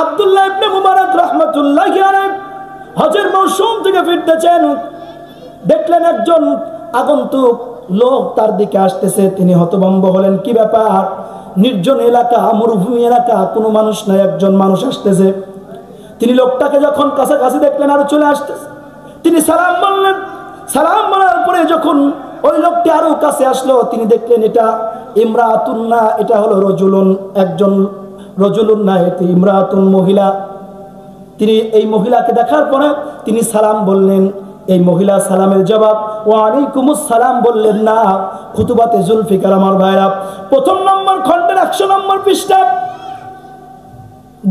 আব্দুল্লাহ ইবনে মুবারক রাহমাতুল্লাহি আলাইহি হজের মৌসুম থেকে ফিরতেছেন, দেখলেন একজন আগন্তুক লোক তার দিকে আসতেছে। তিনি হতভম্ব হলেন, কি ব্যাপার? নির্জন এলাকা, মরুভূমি এলাকা, কোনো মানুষ নাই, একজন মানুষ আসতেছে। তিনি লোকটাকে যখন কাছাকাছি দেখলেন, আরো চলে আসতেছে, তিনি সালাম বললেন। সালাম বলার পরে যখন ওই লোকটি আরো কাছে আসলো, তিনি দেখলেন এটা ইমরাতুন না, এটা হলো রজুলুন, একজন রজুলুন না, এটি ইমরাতুন, মহিলা। তিনি এই মহিলাকে দেখার পরে তিনি সালাম বললেন। এই মহিলা সালামের জবাব ওয়া আলাইকুমুস সালাম বললেন না। খুতুবাতে জুলফিকার আমার ভাইরা, প্রথম নম্বর খণ্ডের 100 নম্বর পৃষ্ঠা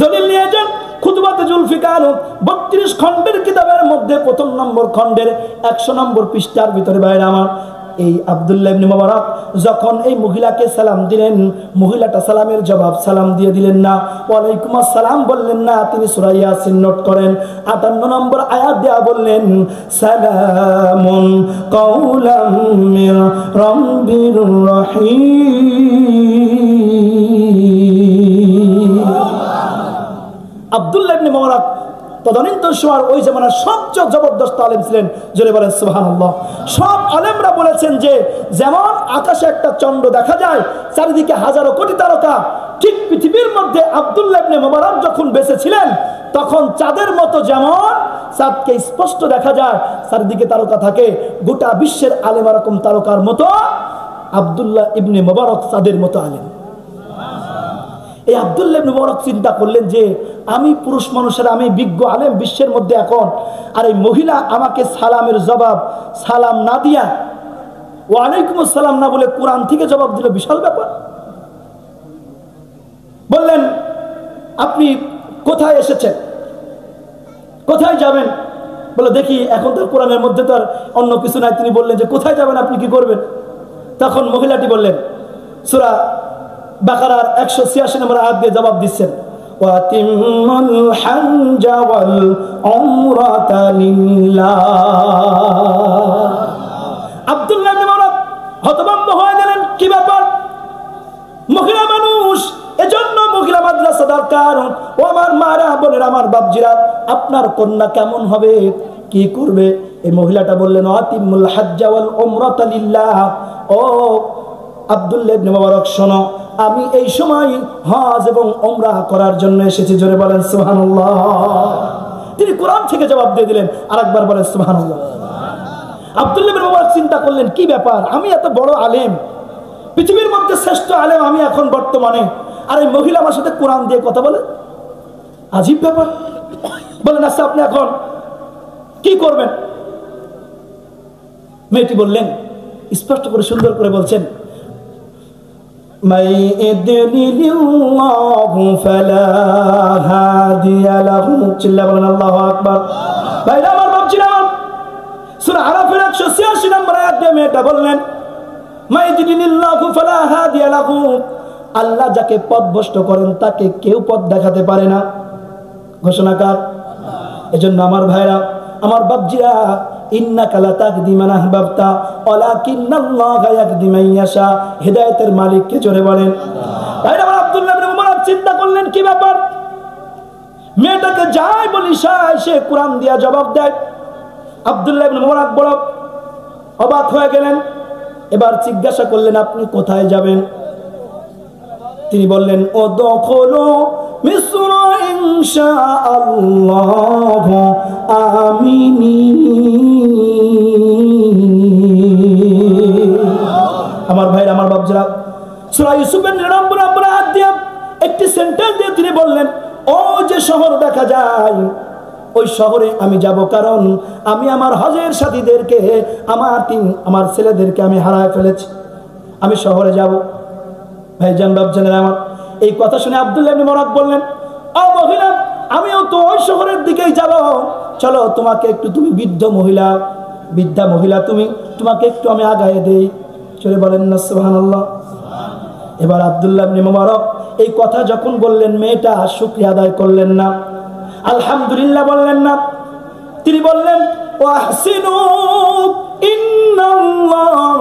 দলিল নিয়ে যান। খুতুবাতে জুলফিকার 32 খণ্ডের কিতাবের মধ্যে প্রথম নম্বর খণ্ডের 100 নম্বর পৃষ্ঠার ভিতরে ভাইরা আমার, এই আব্দুল্লাহ ইবনে মুবারক যখন এই মহিলাকে সালাম দিলেন, মহিলাটা সালামের জবাব সালাম দিয়ে দিলেন না, ওয়ালাইকুম আসসালাম বললেন না। তিনি সূরা ইয়াসিন নোট করেন, 58 নম্বর আয়াত দেয়া বললেন, সালামুন কাওলাম মির রাব্বির রহিম। আব্দুল্লাহ ইবনে মুবারক তদানীন্তন সময় ওই জামানার সবচেয়ে জবরদস্ত আলেম ছিলেন, জোরে বলেন সুবহানাল্লাহ। সব আলেমরা বলেছেন যে যেমন আকাশে একটা চন্দ্র দেখা যায়, চারিদিকে হাজারো কোটি তারকা, ঠিক পৃথিবীর মধ্যে আব্দুল্লাহ ইবনে মুবারক যখন বেঁচে ছিলেন তখন চাঁদের মতো যেমন চাঁদকে স্পষ্ট দেখা যায়, চারিদিকে তারকা থাকে, গোটা বিশ্বের আলেম এরকম তারকার মতো, আব্দুল্লাহ ইবনে মুবারক চাঁদের মতো আলেম। এই আব্দুল্লাহ ইবনে মুবারক চিন্তা করলেন যে আমি পুরুষ মানুষের, আমি বিজ্ঞ আলেম বিশ্বের মধ্যে এখন, আর এই মহিলা আমাকে সালামের জবাব সালাম না দিয়া ওয়ালাইকুম আসসালাম না বলে কোরআন থেকে জবাব দিল, বিশাল ব্যাপার। বললেন, আপনি কোথায় এসেছেন, কোথায় যাবেন? বলে, দেখি এখন তো কোরআনের মধ্যে তো আর অন্য কিছু নাই। তিনি বললেন যে কোথায় যাবেন, আপনি কি করবেন? তখন মহিলাটি বললেন, সূরা বাকারার 186 নম্বর আয়াত দিয়ে জবাব দিচ্ছেন, ওয়াতিমুল হাজ্জা ওয়াল উমরাতা লিল্লাহ। আব্দুল্লাহ ইবনে মুবারক হতভম্ব হয়ে গেলেন, কি ব্যাপার? মহিলা মানুষ, এজন্য মহিলা মাদ্রাসা দরকার। ও আমার মারা, বোনেরা, আমার বাপজিরা, আপনার কন্যা কেমন হবে, কি করবে? এই মহিলাটা বললেন, ওয়াতিমুল হাজ্জা ওয়াল উমরাতা লিল্লাহ। ও আব্দুল্লাহ ইবনে মুবারক শোনো, আমি এই সময় হজ এবং উমরাহ করার জন্য এসেছি, জোরে বলেন সুবহানাল্লাহ। তিনি কোরআন থেকে জবাব দিয়ে দিলেন, আরেকবার বলেন সুবহানাল্লাহ। আব্দুল্লাহ ইবনে মুবারক চিন্তা করলেন, কি ব্যাপার, আমি এত বড় আলেম, পৃথিবীর মধ্যে শ্রেষ্ঠ আলেম আমি এখন বর্তমানে, আর এই মহিলা আমার সাথে কোরআন দিয়ে কথা বলে, আজীব ব্যাপার। বলেন, আচ্ছা আপনি এখন কি করবেন? মেয়েটি বললেন, স্পষ্ট করে সুন্দর করে বলছেন, মাই ইদলিল্লাহু ফালা হাদিয়া লাহু। চিল্লা বলেন আল্লাহু আকবার। ভাইরা আমার, বাপজিরা আমার, সূরা আরাফের 186 নম্বর আয়াত দিয়ে মেয়েটা বললেন, মাই ইদলিল্লাহু ফালা হাদিয়া লাহু। আল্লাহ যাকে পথভ্রষ্ট করেন তাকে কেউ পথ দেখাতে পারে না, ঘোষণাকার। এজন্য আমার ভাইরা, আমার বাপজিরা, ইন্নাকা লা তাহদি মান আহবাবতা ওয়ালাকিন্নাল্লাহা ইয়াহদি মান ইয়াশা। হিদায়াতের মালিক কে, জোরে বলেন। ভাইরা আমার, আব্দুল্লাহ ইবনে মুবারক চিন্তা করলেন, কি ব্যাপার? মেয়েটাকে যাই বলি সে কোরআন দিয়া জবাব দেয়। আব্দুল্লাহ ইবনে মুবারক বড় অবাক হয়ে গেলেন। এবার জিজ্ঞাসা করলেন, আপনি কোথায় যাবেন? তিনি বললেন, উদখুলু মিসর ইনশাআল্লাহ আমিনিন। আমার ভাইরা, আমার বাপজিরা, সূরা ইউসুফের 9 নম্বর আয়াত দিয়ে একটি সেন্টেন্স দিয়ে তিনি বললেন, ও যে শহর দেখা যায় ওই শহরে আমি যাব, কারণ আমি আমার হজের সাথীদেরকে, আমার ছেলেদেরকে আমি হারায় ফেলেছি, আমি শহরে যাব। ভাইজান, বাপজানেরা আমার, এই কথা শুনে আব্দুল্লাহ ইবনে মুবারক বললেন, ও মহিলা, আমিও তো ওই শহরের দিকেই যাব, চলো তোমাকে একটু, তুমি বৃদ্ধা মহিলা, তোমাকে একটু আমি আগায় দেই। চলে বলেন না সুবহানাল্লাহ। এবার আব্দুল্লাহ ইবনে মুবারক এই কথা যখন বললেন, মেয়েটা শুকরিয়া আদায় করলেন না, আলহামদুলিল্লাহ বললেন না। তিনি বললেন, ওয়াহসিনু ইন্নাল্লাহা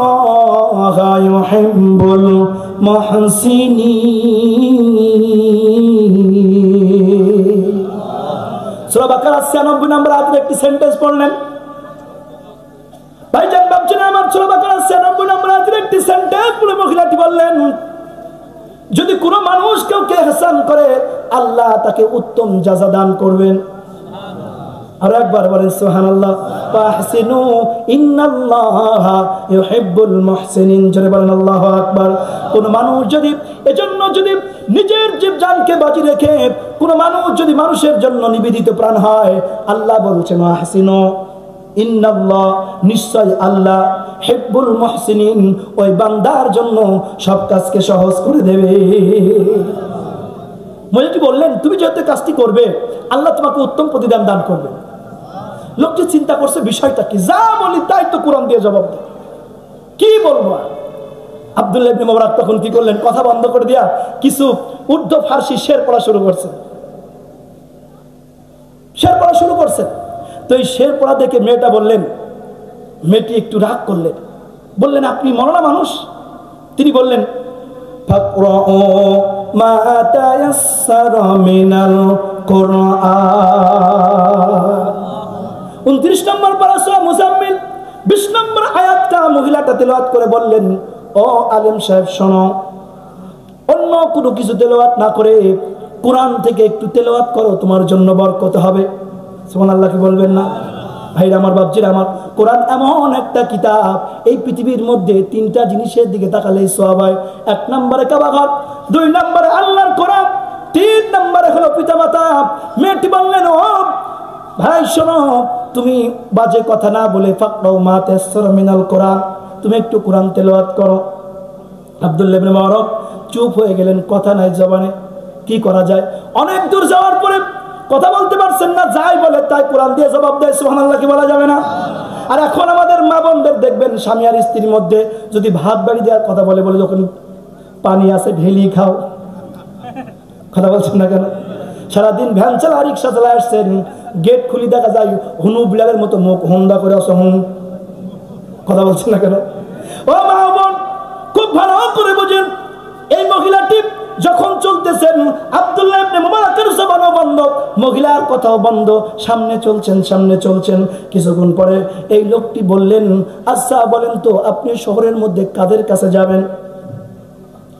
ইউহিব্বুল মুহসিনিন। সূরা বাকারা 96 নম্বর আয়াতের একটি সেন্টেন্স পড়লেন। ভাইজান ভাবছেন আমার সূরা বাকারা 96 নম্বর আয়াতের একটি সেন্টেন্স পড়ে মহিলাটি বললেন, যদি কোনো মানুষ কাউকে ইহসান করে আল্লাহ তাকে উত্তম জাযা দান করবেন। আর একবার বলেন সুবহানাল্লাহ। ফাহসিনু ইন্নাল্লাহা ইউহিব্বুল মুহসিনিন। জোরে বলেন আল্লাহু আকবার। কোন মানুষ যদি এজন্য যদি নিজের জীবনকে বাজি রেখে কোন মানুষ যদি মানুষের জন্য নিবেদিত প্রাণ হয়, আল্লাহ বলছেন ফাহসিনু ইন্নাল্লাহ, নিশ্চয় আল্লাহ হিব্বুল মুহসিনিন, ওই বান্দার জন্য সব কাজকে সহজ করে দেবে। মহিলাটি বললেন, তুমি যেহেতু কাজটি করবে আল্লাহ তোমাকে উত্তম প্রতিদান দান করবে। লোকটি চিন্তা করছে বিষয়টা কি, যা বলি তাই তো কোরআন দিয়ে জবাব দেয়, কি বলবো। আব্দুল্লাহ ইবনে মুবারক তখন কি করলেন, কথা বন্ধ করে দিয়া কিছু উর্দু ফার্সি শের পড়া শুরু করছেন। শের পড়া শুরু করছেন। তো এই শের পড়া দেখে মেয়েটা বললেন, মেয়েটি একটু রাগ করলেন, বললেন আপনি মরনা মানুষ। তিনি বললেন ফাকরাউ মা তায়াসসারা মিনাল কুরআন। 29 নম্বর পারা সূরা মুজাম্মিল 20 নম্বর আয়াতটা মহিলাটা তেলাওয়াত করে বললেন, ও আলেম সাহেব শোনো, অন্য কোনো কিছু তেলাওয়াত না করে কোরআন থেকে একটু তেলাওয়াত করো, তোমার জন্য বরকত হবে। সুবহানাল্লাহ কি বলবেন না? ভাইরা আমার, বাপজিরা আমার, কোরআন এমন একটা কিতাব, এই পৃথিবীর মধ্যে 3টা জিনিসের দিকে তাকালেই সওয়াব হয়। 1 নম্বরে কাবাঘর, 2 নম্বরে আল্লাহর কোরআন, 3 নম্বরে হলো পিতামাতা। মেয়েটি বললেন, ও ভাই শোনো, তুমি বাজে কথা না বলে ফাকরাউ মা তায়াসসারা মিনাল কোরআন, তুমি একটু কোরআন তেলাওয়াত করো। আব্দুল্লাহ ইবনে মুবারক চুপ হয়ে গেলেন, কথা নাই জবানে। কি করা যায়? অনেক দূর যাওয়ার পরে কথা বলতে পারছেন না, যাই বলে তাই কোরআন দিয়ে জবাব দেয়। সুবহানাল্লাহ কি বলা যাবে না? আর এখন আমাদের মা বোনদের দেখবেন স্বামী আর স্ত্রীর মধ্যে যদি ভাত বাড়ি দেওয়ার কথা বলে, বলে যখন পানি আছে ঢেলি খাও। কথা বলছেন না কেন? সারাদিন ভ্যান চালা রিক্সা চালা আসছেন, গেট খুলি দেখা যায় হুনু বিলালের মতো মুখ হুন্দা করে আসো হুম। কথা বলছেন না কেন? ও মা বোন, খুব ভালো করে বুঝেন, এই মহিলাটি যখন চলতেছেন আব্দুল্লাহ ইবনে মুবারকের জবানও বন্ধ, মহিলার কথাও বন্ধ, সামনে চলছেন। কিছুক্ষণ পরে এই লোকটি বললেন, আচ্ছা বলেন তো আপনি শহরের মধ্যে কাদের কাছে যাবেন?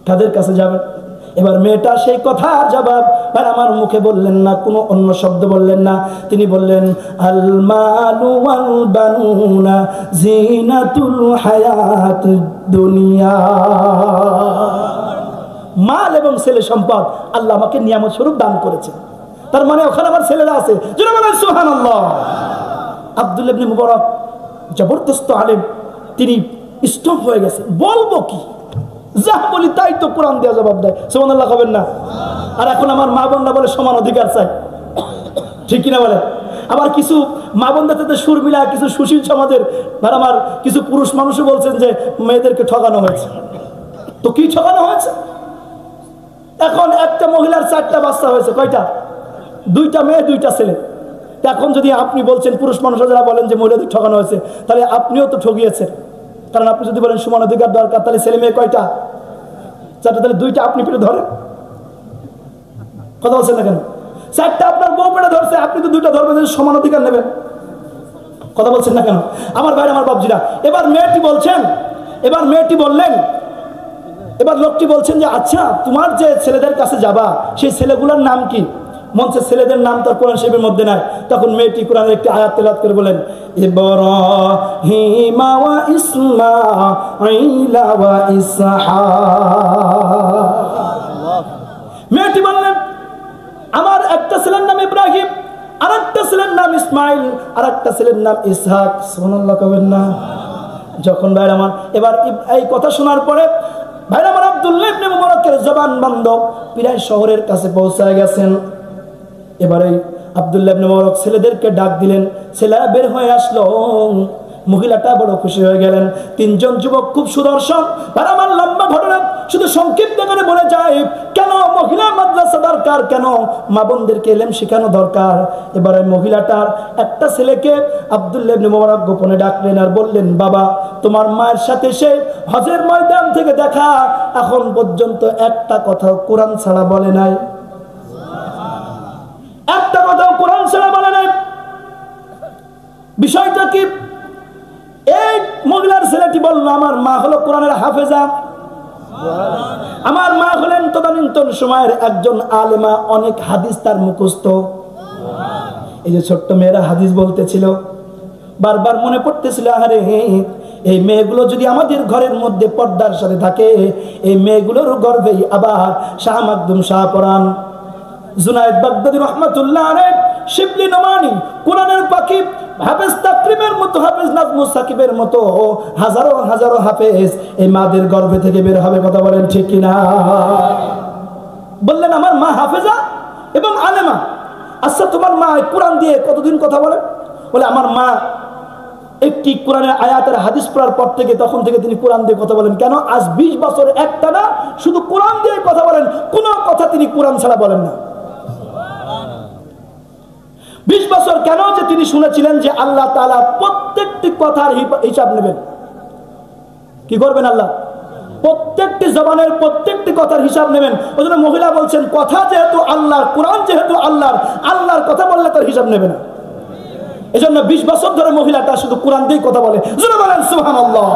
কাদের কাছে যাবেন? এবার মেয়েটা সেই কথা জবাব আর আমার মুখে বললেন না, কোনো অন্য শব্দ বললেন না। তিনি বললেন, আল মালু ওয়াল বানুনা জিনাতুল হায়াতিদ দুনিয়া। মাল এবং ছেলে সম্পদ আল্লাহ আমাকে নিয়ামত স্বরূপ দান করেছেন, তার মানে ওখানে আমার ছেলেরা আছে। যারা বলেন সুবহানাল্লাহ। আব্দুল্লাহ ইবনে মুবারক জবরদস্ত আলেম, তিনি স্টপ হয়ে গেছে, বলবো কি, যা বলি তাই তো কোরআন দিয়ে জবাব দেয়। সুবহানাল্লাহ হবেন না? আর এখন আমার মা বোনরা বলে সমান অধিকার চাই, ঠিক কিনা বলে? আবার কিছু মা বোনদের সাথে সুর মিলা কিছু সুশীল সমাজের আর আমার কিছু পুরুষ মানুষও বলছেন যে মেয়েদেরকে ঠকানো হয়েছে। তো কি ঠকানো হয়েছে? এখন একটা মহিলার 4টা বাচ্চা হয়েছে, কয়টা? 2টা মেয়ে 2টা ছেলে। এখন যদি আপনি বলছেন, পুরুষ মানুষরা যারা বলেন যে মহিলাদের ঠকানো হয়েছে, তাহলে আপনিও তো ঠকিয়েছেন। কারণ আপনি যদি বলেন সমান অধিকার দরকার, তাহলে ছেলে মেয়ে কয়টা? 4টা, তাহলে 2টা আপনি পেটে ধরেন। কথা বলছেন না কেন? 4টা আপনার বউ পেটে ধরছে, আপনি তো 2টা ধরবেন, সমান অধিকার নেবেন। কথা বলছেন না কেন? আমার ভাই, আমার বাপজিরা, এবার মেয়েটি বললেন, এবার লোকটি বলছেন যে আচ্ছা তোমার যে ছেলেদের কাছে যাবা সেই ছেলেগুলোর নাম কি? মঞ্চে ছেলেদের নাম তার কোরআন শরীফের মধ্যে নাই। তখন মেয়েটি কোরআনের একটি আয়াত তেলাওয়াত করে বলেন, ইব্রাহিম ওয়া ইসমাঈল ওয়া ইসহাক। মেয়েটি বললেন, আমার একটা ছেলের নাম ইব্রাহিম, আরেকটা ছেলের নাম ইসমাইল, আরেকটা ছেলের নাম ইসহাক। সুবহানাল্লাহ কবেন না? যখন ভাইরা আমার এবার এই কথা শোনার পরে ভাইরা আমার আব্দুল্লাহ ইবনে মুবারকের জবান বন্ধ, প্রায় শহরের কাছে পৌঁছায় গেছেন। এবারে আব্দুল্লাহ ইবনে মুবারক ছেলেদেরকে ডাক দিলেন, ছেলেরা বের হয়ে আসলো। মহিলাটা বড় খুশি হয়ে গেলেন। 3জন যুবক খুব সুদর্শন। আর আমার লম্বা ঘটনা শুধু সংক্ষিপ্ত করে বলে যায়, কেন মহিলা মাদ্রাসা দরকার, কেন মা বোনদেরকে ইলম শেখানো দরকার। এবারে মহিলাটার একটা ছেলেকে আব্দুল্লাহ ইবনে মুবারক গোপনে ডাকলেন আর বললেন, বাবা তোমার মায়ের সাথে সে হজের ময়দান থেকে দেখা, এখন পর্যন্ত একটা কথাও কোরআন ছাড়া বলে নাই, একটা কথাও কোরআন ছাড়া বলে বিষয়টা কি? এই মহিলার ছেলেটি বলল, আমার মা হলো কোরআনের হাফেজা, আমার মা হলেন তদানীন্তন সময়ের একজন আলেমা, অনেক হাদিস তার মুখস্থ। এই যে ছোট্ট মেয়েরা হাদিস বলতেছিল, বারবার মনে পড়তেছিল, আরে এই মেয়েগুলো যদি আমাদের ঘরের মধ্যে পর্দার সাথে থাকে, এই মেয়েগুলোর গর্ভেই আবার শাহ মাকদুম শাহ পরান, জুনায়েদ বাগদাদী রহমাতুল্লাহ আলাইহি, শিবলি নোমানী, কোরআনের পাখি, হাফেজ তাকরিমের মতো, হাফেজ নাজমুস সাকিবের মতো হাজারো হাজারো হাফেজ এই মাদের গর্ভে থেকে বের হবে। কথা বলেন ঠিক কিনা? বললেন আমার মা হাফেজা এবং আলেমা। আচ্ছা, তোমার মা কোরআন দিয়ে কতদিন কথা বলে? বলে আমার মা একটি কোরআনের আয়াতের হাদিস পড়ার পর থেকে, তখন থেকে তিনি কোরআন দিয়ে কথা বলেন। কেন? আজ 20 বছর একটানা শুধু কোরআন দিয়ে কথা বলেন, কোনো কথা তিনি কোরআন ছাড়া বলেন না। 20 বছর কেন? যে তিনি শুনেছিলেন যে আল্লাহ তাআলা প্রত্যেকটি কথার হিসাব নেবেন। কি করবেন? আল্লাহ প্রত্যেকটি জবানের প্রত্যেকটি কথার হিসাব নেবেন। ওই জন্য মহিলা বলছেন, কথা যেহেতু আল্লাহর, কোরআন যেহেতু আল্লাহর, আল্লাহর কথা বললে তার হিসাব নেবে না। এই জন্য 20 বছর ধরে মহিলাটা শুধু কোরআন দিয়েই কথা বলে। জোরে বলেন সুবহানাল্লাহ।